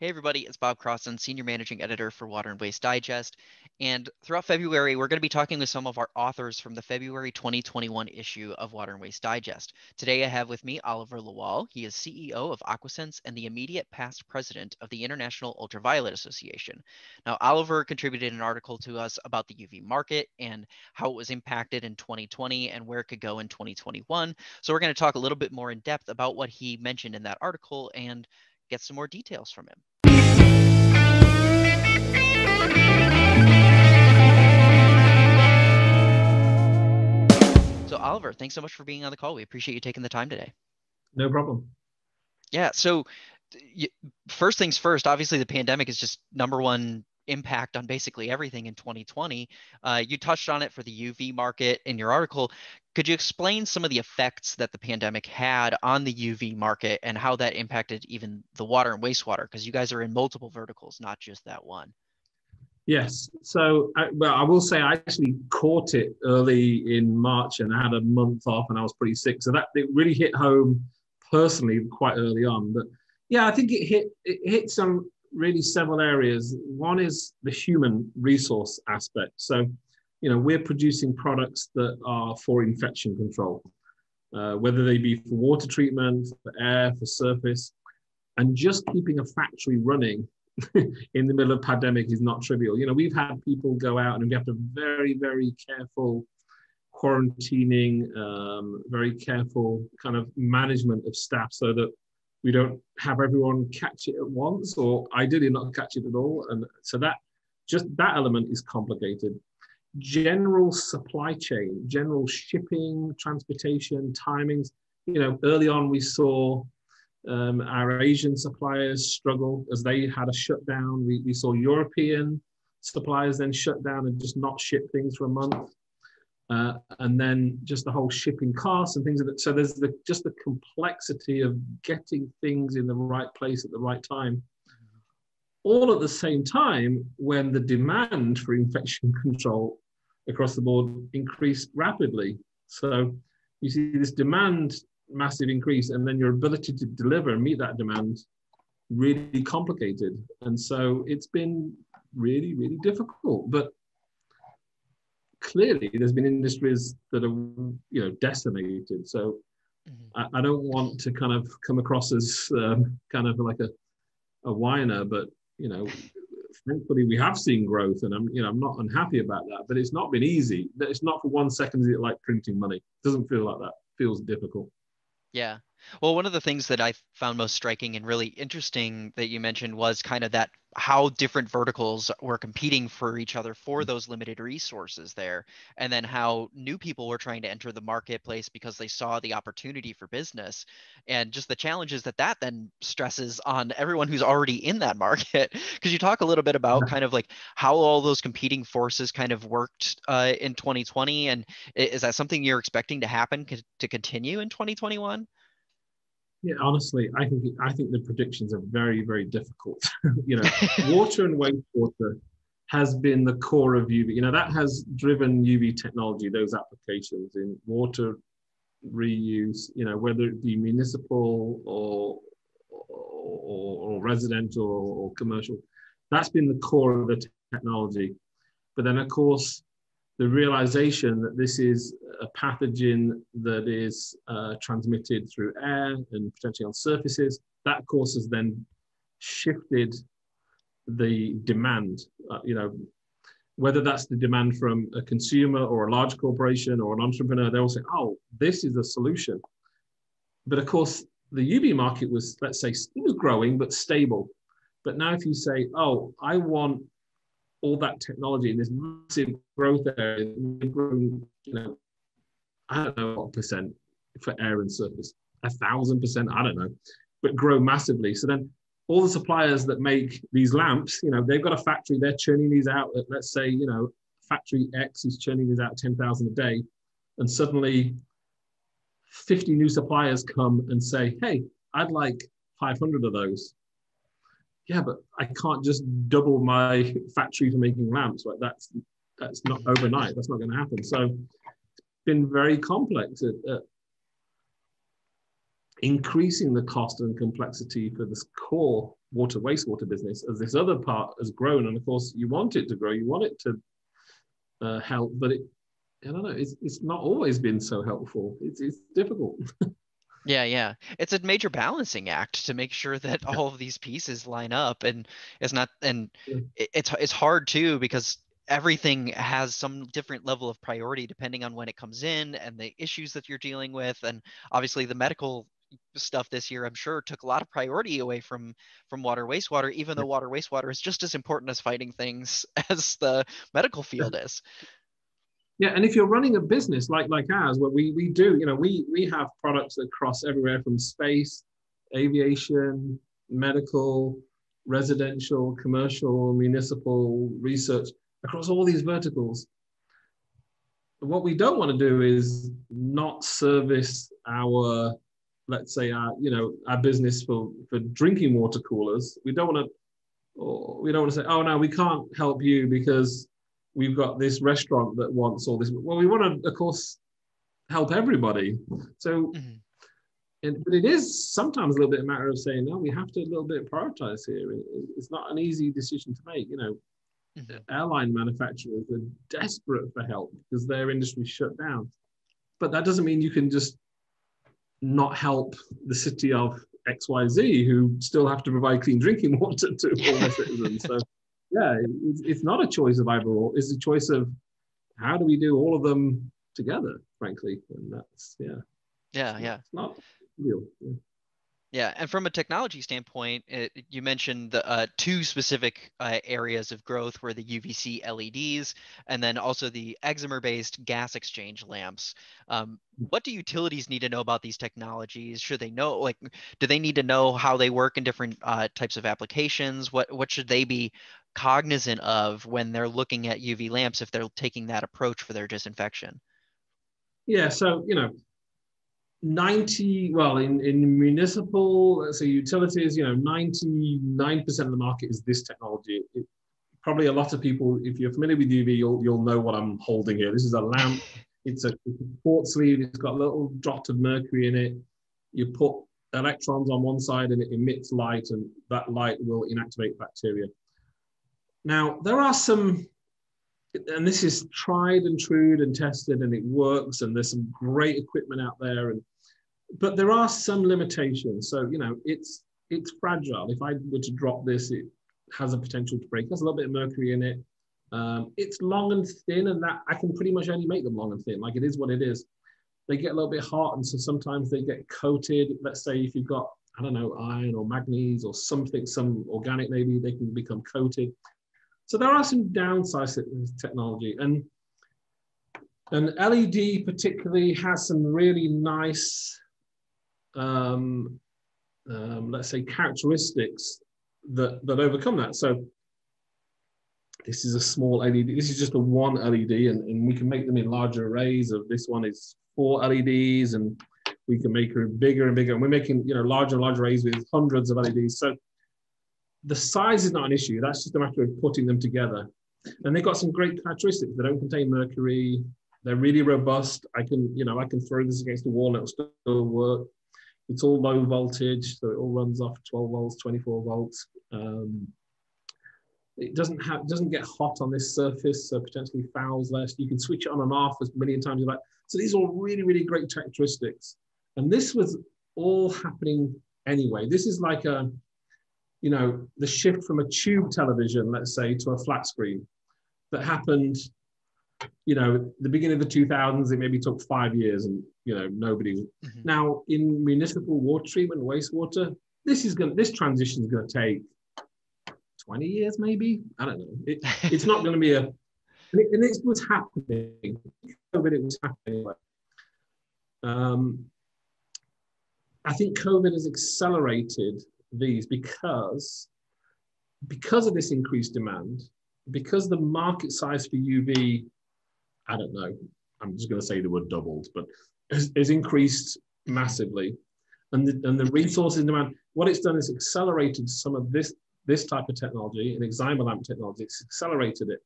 Hey everybody, it's Bob Crossan, Senior Managing Editor for Water and Waste Digest. And throughout February, we're going to be talking with some of our authors from the February 2021 issue of Water and Waste Digest. Today I have with me Oliver Lawal. He is CEO of Aquasense and the immediate past president of the International Ultraviolet Association. Now, Oliver contributed an article to us about the UV market and how it was impacted in 2020 and where it could go in 2021. So we're going to talk a little bit more in depth about what he mentioned in that article and get some more details from him. So Oliver, thanks so much for being on the call. We appreciate you taking the time today. No problem. Yeah, so first things first, obviously the pandemic is just number one impact on basically everything in 2020. You touched on it for the UV market in your article. Could you explain some of the effects that the pandemic had on the UV market and how that impacted even the water and wastewater? Because you guys are in multiple verticals, not just that one. Yes. So, I will say I actually caught it early in March and I had a month off and I was pretty sick. So that it really hit home personally quite early on. But yeah, I think it hit some really several areas. One is the human resource aspect. So, we're producing products that are for infection control, whether they be for water treatment, for air, for surface, and just keeping a factory running in the middle of pandemic is not trivial. We've had people go out and we have to very, very careful quarantining, very careful kind of management of staff so that we don't have everyone catch it at once, or ideally not catch it at all. And so that element is complicated. General supply chain, general shipping, transportation, timings. Early on we saw our Asian suppliers struggle as they had a shutdown. We saw European suppliers then shut down and just not ship things for a month. And then just the whole shipping costs and things like that. So there's just the complexity of getting things in the right place at the right time. All at the same time when the demand for infection control across the board increased rapidly. So you see this demand massive increase, and then your ability to deliver and meet that demand really complicated. And so it's been really, really difficult. But clearly there's been industries that are, decimated. So I don't want to kind of come across as kind of like a whiner, but, thankfully we have seen growth, and I'm not unhappy about that, but it's not been easy. It's not for 1 second is it like printing money. It doesn't feel like that. It feels difficult. Yeah. Well, one of the things that I found most striking and really interesting that you mentioned was kind of that how different verticals were competing for each other for those limited resources there, and then how new people were trying to enter the marketplace because they saw the opportunity for business, and just the challenges that then stresses on everyone who's already in that market. Because you talk a little bit about kind of like how all those competing forces kind of worked in 2020, and is that something you're expecting to happen to continue in 2021? Yeah, honestly, I think the predictions are very, very difficult. Water and wastewater has been the core of UV. That has driven UV technology, those applications in water reuse, whether it be municipal or residential or commercial. That's been the core of the technology. But then, of course, the realization that this is a pathogen that is transmitted through air and potentially on surfaces, that of course has then shifted the demand, whether that's the demand from a consumer or a large corporation or an entrepreneur, they'll say, oh, this is a solution. But of course, the UV market was, let's say, still growing, but stable. But now if you say, oh, I want all that technology in this massive growth area, growing, I don't know what percent for air and surface, 1,000%, I don't know, but grow massively. So then all the suppliers that make these lamps, they've got a factory, they're churning these out at, let's say, factory X is churning these out 10,000 a day. And suddenly 50 new suppliers come and say, hey, I'd like 500 of those. Yeah, but I can't just double my factory for making lamps. Right? That's not overnight. That's not going to happen. So it's been very complex at increasing the cost and complexity for this core wastewater business as this other part has grown. And of course, you want it to grow, you want it to help, but I don't know, it's not always been so helpful. It's difficult. Yeah, yeah. It's a major balancing act to make sure that all of these pieces line up, and it's not, and it's hard too because everything has some different level of priority depending on when it comes in and the issues that you're dealing with, and obviously the medical stuff this year I'm sure took a lot of priority away from water wastewater, even though water wastewater is just as important as fighting things as the medical field is. Yeah, and if you're running a business like ours, what we do, we have products that cross everywhere from space, aviation, medical, residential, commercial, municipal, research, across all these verticals. What we don't want to do is not service our, let's say, our business for drinking water coolers. We don't want to say, oh no, we can't help you because we've got this restaurant that wants all this. Well, we want to, of course, help everybody. So, but it is sometimes a little bit a matter of saying, no, we have to a little bit prioritize here. It's not an easy decision to make. Airline manufacturers are desperate for help because their industry shut down. But that doesn't mean you can just not help the city of XYZ who still have to provide clean drinking water to all their citizens. So, yeah, it's not a choice of either or. It's a choice of how do we do all of them together, frankly. And that's, Yeah. It's not real. Yeah. Yeah, and from a technology standpoint, you mentioned the two specific areas of growth were the UVC LEDs and then also the excimer-based gas exchange lamps. What do utilities need to know about these technologies? Should they know, like, do they need to know how they work in different types of applications? What should they be cognizant of when they're looking at UV lamps if they're taking that approach for their disinfection? Yeah, so, 90, well, in municipal, let's say utilities, 99% of the market is this technology. Probably a lot of people, if you're familiar with UV, you'll know what I'm holding here. This is a lamp. It's a port sleeve. It's got a little drop of mercury in it. You put electrons on one side and it emits light, and that light will inactivate bacteria. Now, there are some, and this is tried and true and tested, and it works, and there's some great equipment out there, but there are some limitations. So, it's fragile. If I were to drop this, it has a potential to break. There's a little bit of mercury in it. It's long and thin, and that I can pretty much only make them long and thin. Like, it is what it is. They get a little bit hot, and so sometimes they get coated. Let's say if you've got, I don't know, iron or manganese or something, some organic, maybe they can become coated. So there are some downsides to this technology, and LED particularly has some really nice, let's say, characteristics that overcome that. So this is a small LED. This is just a one LED, and we can make them in larger arrays. Of this one is 4 LEDs, and we can make it bigger and bigger. And we're making larger and larger arrays with hundreds of LEDs. So the size is not an issue. That's just a matter of putting them together. And they've got some great characteristics. They don't contain mercury. They're really robust. I can throw this against the wall and it'll still work. It's all low voltage, so it all runs off 12 volts, 24 volts. It doesn't get hot on this surface, so potentially fouls less. You can switch it on and off as many times as you like. So these are all really, really great characteristics. And this was all happening anyway. This is like the shift from a tube television, let's say, to a flat screen that happened, the beginning of the 2000s. It maybe took 5 years, and nobody. Mm-hmm. Now in municipal water treatment, wastewater, this transition is going to take 20 years, maybe. I don't know. It's not going to be and it was happening. COVID, it was happening. I think COVID has accelerated these because of this increased demand, because the market size for UV, I don't know, I'm just going to say the word doubled, but has increased massively. And the resources demand, what it's done is accelerated some of this type of technology, an excimer lamp technology. It's accelerated it.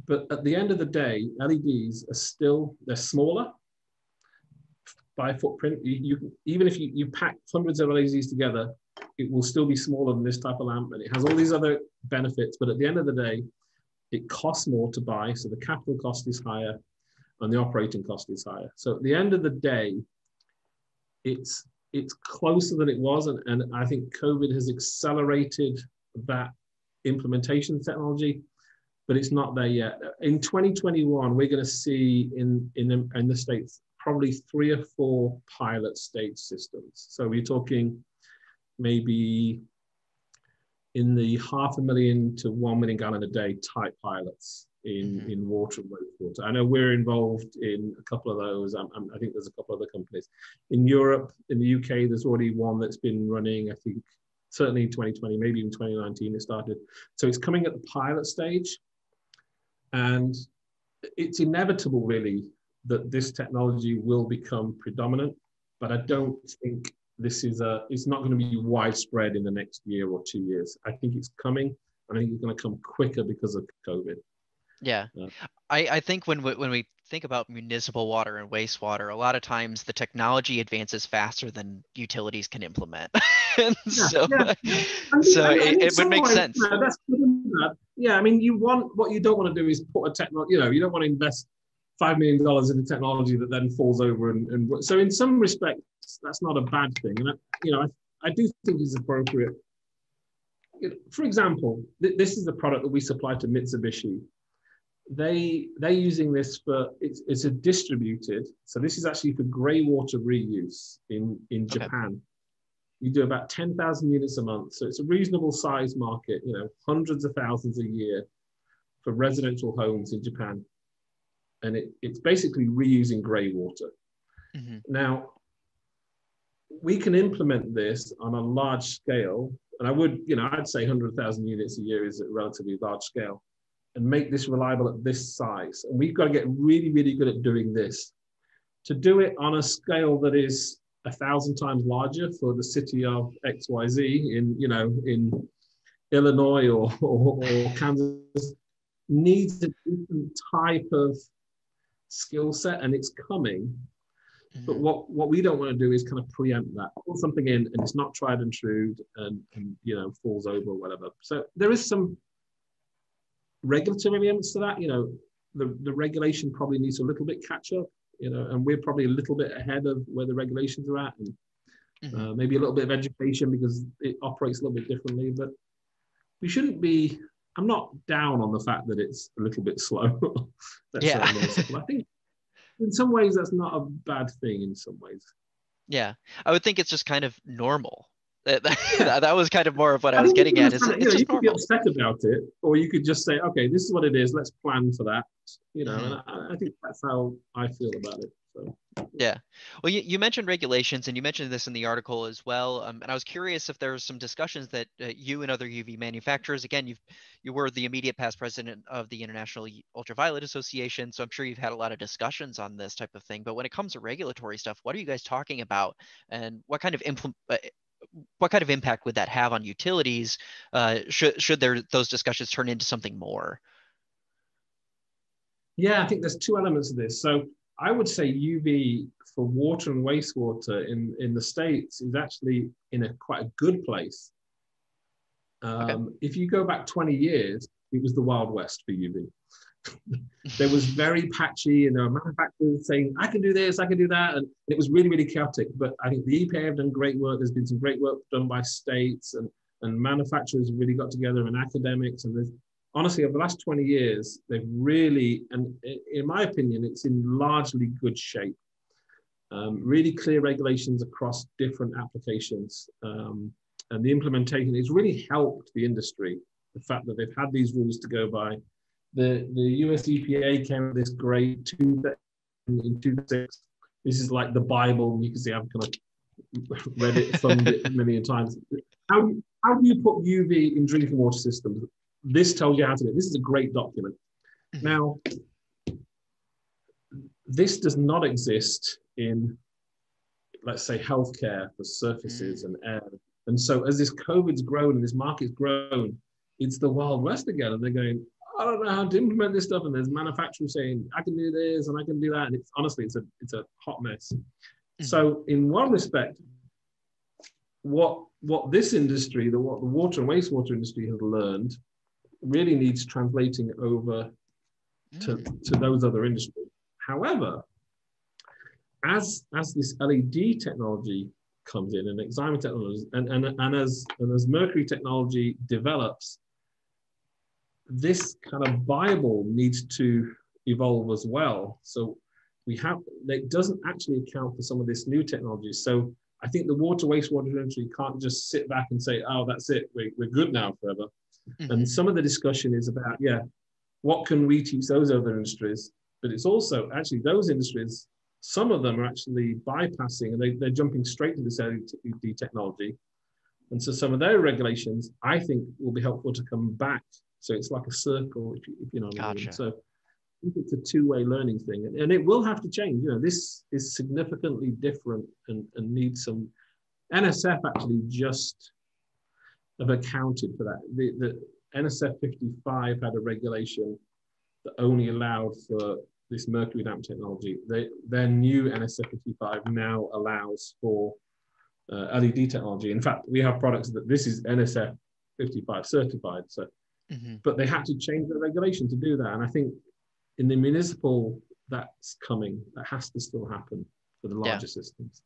But at the end of the day, LEDs they're smaller by footprint. Even if you pack hundreds of LEDs together, it will still be smaller than this type of lamp, and it has all these other benefits. But at the end of the day, it costs more to buy, so the capital cost is higher, and the operating cost is higher. So at the end of the day, it's closer than it was, and I think COVID has accelerated that implementation technology, but it's not there yet. In 2021, we're going to see in the States probably 3 or 4 pilot stage systems. So we're talking maybe in the 500,000 to 1 million gallon a day type pilots in water and wastewater. I know we're involved in a couple of those. I think there's a couple other companies. In Europe, in the UK, there's already one that's been running, I think, certainly in 2020, maybe in 2019 it started. So it's coming at the pilot stage. And it's inevitable, really, that this technology will become predominant. But I don't think it's not going to be widespread in the next year or 2 years. I think it's coming, and I think it's going to come quicker because of COVID. Yeah. I think when we think about municipal water and wastewater, a lot of times the technology advances faster than utilities can implement. And so it would make sense. That's good and bad. Yeah, I mean, what you don't want to do is put a technology, you don't want to invest $5 million in a technology that then falls over. And so in some respects, that's not a bad thing. And, I do think it's appropriate. For example, this is a product that we supply to Mitsubishi. They're using this it's a distributed, so this is actually for grey water reuse in Japan. You do about 10,000 units a month, so it's a reasonable size market, hundreds of thousands a year for residential homes in Japan. And it's basically reusing grey water. Now, we can implement this on a large scale, and I'd say 100,000 units a year is a relatively large scale, and make this reliable at this size. And we've got to get really, really good at doing this. To do it on a scale that is 1,000 times larger for the city of XYZ in Illinois or Kansas needs a different type of skill set, and it's coming. But what we don't want to do is kind of preempt that, put something in and it's not tried and true and falls over or whatever. So there is some regulatory elements to that. The regulation probably needs a little bit catch up, and we're probably a little bit ahead of where the regulations are at, and maybe a little bit of education because it operates a little bit differently. But we shouldn't be. I'm not down on the fact that it's a little bit slow. I think in some ways that's not a bad thing. In some ways, yeah, I would think it's just kind of normal. That was kind of more of what I was getting at. It's just you could be upset about it, or you could just say, okay, this is what it is. Let's plan for that. And I think that's how I feel about it. So. Yeah. Well, you mentioned regulations, and you mentioned this in the article as well. And I was curious if there were some discussions that you and other UV manufacturers, again, you were the immediate past president of the International Ultraviolet Association, so I'm sure you've had a lot of discussions on this type of thing. But when it comes to regulatory stuff, what are you guys talking about, and what kind of impact would that have on utilities? Should those discussions turn into something more? Yeah, I think there's 2 elements of this. So I would say UV for water and wastewater in the States is actually in quite a good place. If you go back 20 years, it was the Wild West for UV. There was very patchy, and there were manufacturers saying, I can do this, I can do that. And it was really, really chaotic. But I think the EPA have done great work. There's been some great work done by states, and manufacturers have really got together, and academics. And honestly, over the last 20 years, they've really, and in my opinion, it's in largely good shape. Really clear regulations across different applications. And the implementation has really helped the industry. The fact that they've had these rules to go by. The US EPA came with this great in 2006. This is like the Bible. You can see I've kind of read it, thumbed it a million times. How do you put UV in drinking water systems? This tells you how to do it. This is a great document. Now, this does not exist in, let's say, healthcare for surfaces and air. And so as this COVID's grown and this market's grown, it's the Wild West again. And they're going, I don't know how to implement this stuff. And there's manufacturers saying, I can do this and I can do that. And honestly, it's a hot mess. So in one respect, what this industry, what the water and wastewater industry has learned, really needs translating over to those other industries. However, as this LED technology comes in and excimer technology, and as mercury technology develops, this kind of Bible needs to evolve as well. So it doesn't actually account for some of this new technology. So I think the water wastewater industry can't just sit back and say, oh, that's it, we're good now forever. And some of the discussion is about, what can we teach those other industries? But it's also actually those industries, some of them are actually bypassing and they're jumping straight to this LED technology. And so some of their regulations, I think, will be helpful to come back. So it's like a circle, if you know what I mean. So I think it's a two-way learning thing. And it will have to change. This is significantly different and needs some. NSF actually just have accounted for that. The NSF 55 had a regulation that only allowed for this mercury damp technology. Their new NSF 55 now allows for LED technology. In fact, we have products that this is NSF 55 certified. So, but they had to change the regulation to do that. And I think in the municipal, that's coming. That has to still happen for the larger systems.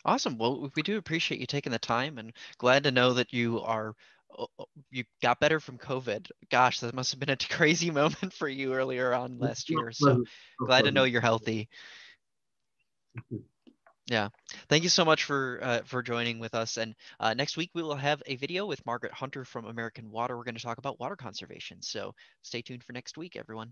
Awesome. Well, we do appreciate you taking the time, and glad to know that you got better from COVID. Gosh, that must have been a crazy moment for you earlier on last year. So glad to know you're healthy. Yeah. Thank you so much for joining with us. And next week we will have a video with Margaret Hunter from American Water. We're going to talk about water conservation. So stay tuned for next week, everyone.